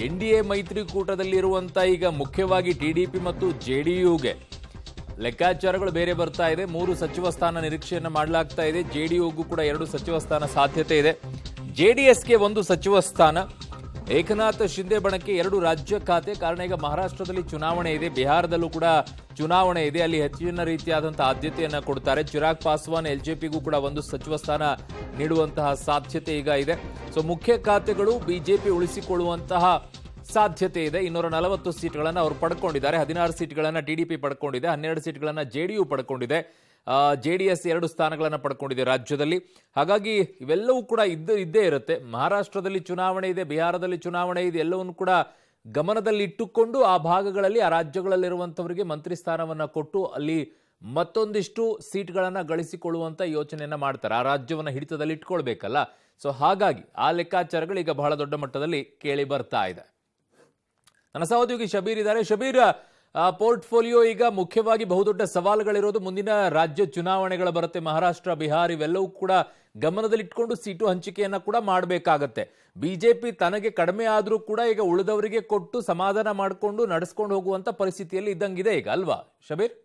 NDA ಮೈತ್ರಿಕೂಟದಲ್ಲಿರುವಂತ ಈಗ ಮುಖ್ಯವಾಗಿ TDP ಮತ್ತು ಜೆಡಿಯುಗೆ ಲೆಕ್ಕಾಚಾರಗಳು ಬೇರೆ ಬರ್ತಾ ಇದೆ. 3 ಸಚಿವ ಸ್ಥಾನ ನಿರೀಕ್ಷೆಯನ್ನು ಮಾಡಲಾಗ್ತಾ ಇದೆ. ಜೆಡಿಯುಗೂ ಕೂಡ 2 ಸಚಿವ ಸ್ಥಾನ ಸಾಧ್ಯತೆ ಇದೆ. ಜೆಡಿಎಸ್ಗೆ 1 ಸಚಿವ ಸ್ಥಾನ. ಏಕನಾಥ್ ಶಿಂದೆ ಬಣಕ್ಕೆ 2 ರಾಜ್ಯ ಖಾತೆ. ಕಾರಣ ಈಗ ಮಹಾರಾಷ್ಟ್ರದಲ್ಲಿ ಚುನಾವಣೆ ಇದೆ, ಬಿಹಾರದಲ್ಲೂ ಕೂಡ ಚುನಾವಣೆ ಇದೆ. ಅಲ್ಲಿ ಹೆಚ್ಚಿನ ರೀತಿಯಾದಂತಹ ಆದ್ಯತೆಯನ್ನ ಕೊಡ್ತಾರೆ. ಚಿರಾಗ್ ಪಾಸ್ವಾನ್ ಎಲ್ಜೆಪಿಗೂ ಕೂಡ 1 ಸಚಿವ ಸ್ಥಾನ ನೀಡುವಂತಹ ಸಾಧ್ಯತೆ ಈಗ ಇದೆ. ಸೊ ಮುಖ್ಯ ಖಾತೆಗಳು ಬಿಜೆಪಿ ಉಳಿಸಿಕೊಳ್ಳುವಂತಹ ಸಾಧ್ಯತೆ ಇದೆ. 240 ಸೀಟ್ಗಳನ್ನು ಅವರು ಪಡ್ಕೊಂಡಿದ್ದಾರೆ. 16 ಸೀಟ್ಗಳನ್ನು ಟಿಡಿಪಿ ಪಡ್ಕೊಂಡಿದೆ, 12 ಸೀಟ್ಗಳನ್ನು ಜೆಡಿಯು ಪಡ್ಕೊಂಡಿದೆ. ಜೆಡಿಎಸ್ 2 ಸ್ಥಾನಗಳನ್ನು ಪಡ್ಕೊಂಡಿದೆ ರಾಜ್ಯದಲ್ಲಿ. ಹಾಗಾಗಿ ಇವೆಲ್ಲವೂ ಕೂಡ ಇದ್ದೇ ಇರುತ್ತೆ. ಮಹಾರಾಷ್ಟ್ರದಲ್ಲಿ ಚುನಾವಣೆ ಇದೆ, ಬಿಹಾರದಲ್ಲಿ ಚುನಾವಣೆ ಇದೆ. ಎಲ್ಲವನ್ನು ಕೂಡ ಗಮನದಲ್ಲಿ ಇಟ್ಟುಕೊಂಡು ಆ ಭಾಗಗಳಲ್ಲಿ, ಆ ರಾಜ್ಯಗಳಲ್ಲಿರುವಂತವರಿಗೆ ಮಂತ್ರಿ ಸ್ಥಾನವನ್ನ ಕೊಟ್ಟು ಅಲ್ಲಿ ಮತ್ತೊಂದಿಷ್ಟು ಸೀಟ್ಗಳನ್ನ ಗಳಿಸಿಕೊಳ್ಳುವಂತ ಯೋಚನೆಯನ್ನ ಮಾಡ್ತಾರೆ. ಆ ರಾಜ್ಯವನ್ನ ಹಿಡಿತದಲ್ಲಿ ಇಟ್ಕೊಳ್ಬೇಕಲ್ಲ. ಸೊ ಹಾಗಾಗಿ ಆ ಲೆಕ್ಕಾಚಾರಗಳು ಈಗ ಬಹಳ ದೊಡ್ಡ ಮಟ್ಟದಲ್ಲಿ ಕೇಳಿ ಬರ್ತಾ ಇದೆ. ನನ್ನ ಸಹೋದ್ಯೋಗಿ ಶಬೀರ್ ಇದ್ದಾರೆ. ಶಬೀರ್, ಪೋರ್ಟ್ಫೋಲಿಯೋ ಈಗ ಮುಖ್ಯವಾಗಿ ಬಹುದೊಡ್ಡ ಸವಾಲುಗಳಿರೋದು ಮುಂದಿನ ರಾಜ್ಯ ಚುನಾವಣೆಗಳು ಬರುತ್ತೆ. ಮಹಾರಾಷ್ಟ್ರ, ಬಿಹಾರ್ ಇವೆಲ್ಲವೂ ಕೂಡ ಗಮನದಲ್ಲಿಟ್ಕೊಂಡು ಸೀಟು ಹಂಚಿಕೆಯನ್ನ ಕೂಡ ಮಾಡಬೇಕಾಗತ್ತೆ. ಬಿಜೆಪಿ ತನಗೆ ಕಡಿಮೆ ಆದ್ರೂ ಕೂಡ ಈಗ ಉಳಿದವರಿಗೆ ಕೊಟ್ಟು ಸಮಾಧಾನ ಮಾಡಿಕೊಂಡು ನಡೆಸ್ಕೊಂಡು ಹೋಗುವಂತ ಪರಿಸ್ಥಿತಿಯಲ್ಲಿ ಇದ್ದಂಗಿದೆ ಈಗ, ಅಲ್ವಾ ಶಬೀರ್?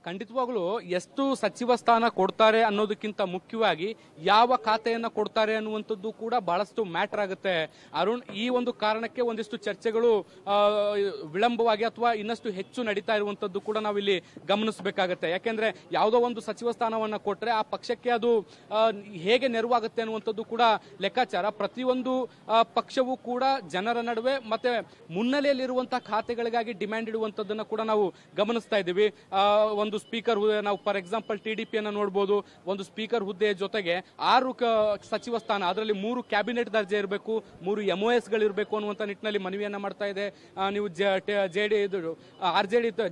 ಖಂಡಿತವಾಗ್ಲೂ ಎಷ್ಟು ಸಚಿವ ಸ್ಥಾನ ಕೊಡ್ತಾರೆ ಅನ್ನೋದಕ್ಕಿಂತ ಮುಖ್ಯವಾಗಿ ಯಾವ ಖಾತೆಯನ್ನ ಕೊಡ್ತಾರೆ ಅನ್ನುವಂಥದ್ದು ಕೂಡ ಬಹಳಷ್ಟು ಮ್ಯಾಟರ್ ಆಗುತ್ತೆ ಅರುಣ್. ಈ ಒಂದು ಕಾರಣಕ್ಕೆ ಒಂದಿಷ್ಟು ಚರ್ಚೆಗಳು ವಿಳಂಬವಾಗಿ ಅಥವಾ ಇನ್ನಷ್ಟು ಹೆಚ್ಚು ನಡೀತಾ ಇರುವಂತದ್ದು ಕೂಡ ನಾವಿಲ್ಲಿ ಗಮನಿಸಬೇಕಾಗತ್ತೆ. ಯಾಕೆಂದ್ರೆ ಯಾವುದೋ ಒಂದು ಸಚಿವ ಸ್ಥಾನವನ್ನ ಕೊಟ್ರೆ ಆ ಪಕ್ಷಕ್ಕೆ ಅದು ಹೇಗೆ ನೆರವಾಗುತ್ತೆ ಅನ್ನುವಂಥದ್ದು ಕೂಡ ಲೆಕ್ಕಾಚಾರ. ಪ್ರತಿಯೊಂದು ಪಕ್ಷವೂ ಕೂಡ ಜನರ ನಡುವೆ ಮತ್ತೆ ಮುನ್ನೆಲೆಯಲ್ಲಿರುವಂತಹ ಖಾತೆಗಳಿಗಾಗಿ ಡಿಮ್ಯಾಂಡ್ ಇಡುವಂತದ್ದನ್ನ ಕೂಡ ನಾವು ಗಮನಿಸ್ತಾ ಇದ್ದೀವಿ. ಒಂದು ಸ್ಪೀಕರ್ ಹುದ್ದೆ, ನಾವು ಫಾರ್ ಎಕ್ಸಾಂಪಲ್ ಟಿಡಿಪಿಯನ್ನು ನೋಡಬಹುದು. ಒಂದು ಸ್ಪೀಕರ್ ಹುದ್ದೆಯ ಜೊತೆಗೆ 6 ಸಚಿವ ಸ್ಥಾನ, ಅದರಲ್ಲಿ 3 ಕ್ಯಾಬಿನೆಟ್ ದರ್ಜೆ ಇರಬೇಕು, 3 MOS ಗಳಿರಬೇಕು ಅನ್ನುವಂತ ನಿಟ್ಟಿನಲ್ಲಿ ಮನವಿಯನ್ನ ಮಾಡ್ತಾ ಇದೆ. ನೀವು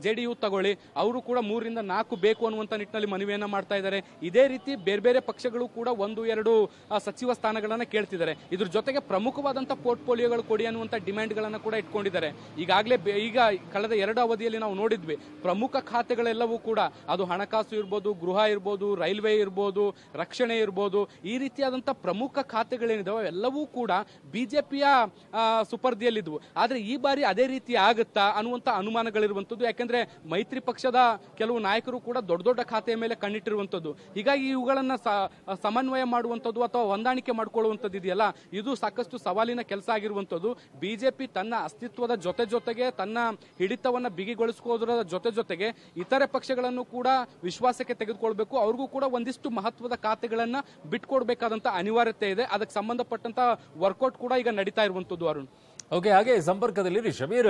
ಜೆಡಿಯು ತಗೊಳ್ಳಿ, ಅವರು ಕೂಡ 3 ರಿಂದ 4 ಬೇಕು ಅನ್ನುವಂತ ನಿಟ್ಟಿನಲ್ಲಿ ಮನವಿಯನ್ನ ಮಾಡ್ತಾ ಇದ್ದಾರೆ. ಇದೇ ರೀತಿ ಬೇರೆ ಬೇರೆ ಪಕ್ಷಗಳು ಕೂಡ 1-2 ಸಚಿವ ಸ್ಥಾನಗಳನ್ನ ಕೇಳ್ತಿದ್ದಾರೆ. ಇದ್ರ ಜೊತೆಗೆ ಪ್ರಮುಖವಾದಂತಹ ಪೋರ್ಟ್ಫೋಲಿಯೋಗಳು ಕೊಡಿ ಅನ್ನುವಂತ ಡಿಮ್ಯಾಂಡ್ ಗಳನ್ನ ಕೂಡ ಇಟ್ಕೊಂಡಿದ್ದಾರೆ. ಈಗ ಕಳೆದ 2 ಅವಧಿಯಲ್ಲಿ ನಾವು ನೋಡಿದ್ವಿ, ಪ್ರಮುಖ ಖಾತೆಗಳೆಲ್ಲವೂ ಕೂಡ ಅದು ಹಣಕಾಸು ಇರ್ಬೋದು, ಗೃಹ ಇರ್ಬೋದು, ರೈಲ್ವೆ ಇರ್ಬೋದು, ರಕ್ಷಣೆ ಇರ್ಬೋದು, ಈ ರೀತಿಯಾದಂತಹ ಪ್ರಮುಖ ಖಾತೆಗಳೇನಿದಾವೆ ಎಲ್ಲವೂ ಕೂಡ ಬಿಜೆಪಿಯ ಸುಪರ್ದಿಯಲ್ಲಿದ್ವು. ಆದ್ರೆ ಈ ಬಾರಿ ಅದೇ ರೀತಿ ಆಗುತ್ತಾ ಅನ್ನುವಂತ ಅನುಮಾನಗಳಿರುವಂತದ್ದು. ಯಾಕೆಂದ್ರೆ ಮೈತ್ರಿ ಪಕ್ಷದ ಕೆಲವು ನಾಯಕರು ಕೂಡ ದೊಡ್ಡ ದೊಡ್ಡ ಖಾತೆಯ ಮೇಲೆ ಕಣ್ಣಿಟ್ಟಿರುವಂತದ್ದು. ಹೀಗಾಗಿ ಇವುಗಳನ್ನ ಸಮನ್ವಯ ಮಾಡುವಂತದ್ದು ಅಥವಾ ಹೊಂದಾಣಿಕೆ ಮಾಡ್ಕೊಳ್ಳುವಂತದ್ದು ಇದೆಯಲ್ಲ, ಇದು ಸಾಕಷ್ಟು ಸವಾಲಿನ ಕೆಲಸ ಆಗಿರುವಂತದ್ದು. ಬಿಜೆಪಿ ತನ್ನ ಅಸ್ತಿತ್ವದ ಜೊತೆಗೆ ತನ್ನ ಹಿಡಿತವನ್ನ ಬಿಗಿಗೊಳಿಸಿಕೊಳ್ಳೋದ್ರ ಜೊತೆಗೆ ಇತರೆ ಪಕ್ಷಗಳನ್ನು ಕೂಡ ವಿಶ್ವಾಸಕ್ಕೆ ತೆಗೆದುಕೊಳ್ಬೇಕು. ಅವ್ರಿಗೂ ಕೂಡ ಒಂದಿಷ್ಟು ಮಹತ್ವದ ಖಾತೆಗಳನ್ನ ಬಿಟ್ಕೊಡ್ಬೇಕಾದಂತ ಅನಿವಾರ್ಯತೆ ಇದೆ. ಅದಕ್ಕೆ ಸಂಬಂಧಪಟ್ಟಂತ ವರ್ಕೌಟ್ ಕೂಡ ಈಗ ನಡೀತಾ ಇರುವಂತದ್ದು ಅರುಣ್. ಓಕೆ, ಹಾಗೆ ಸಂಪರ್ಕದಲ್ಲಿ ಶಬೀರ್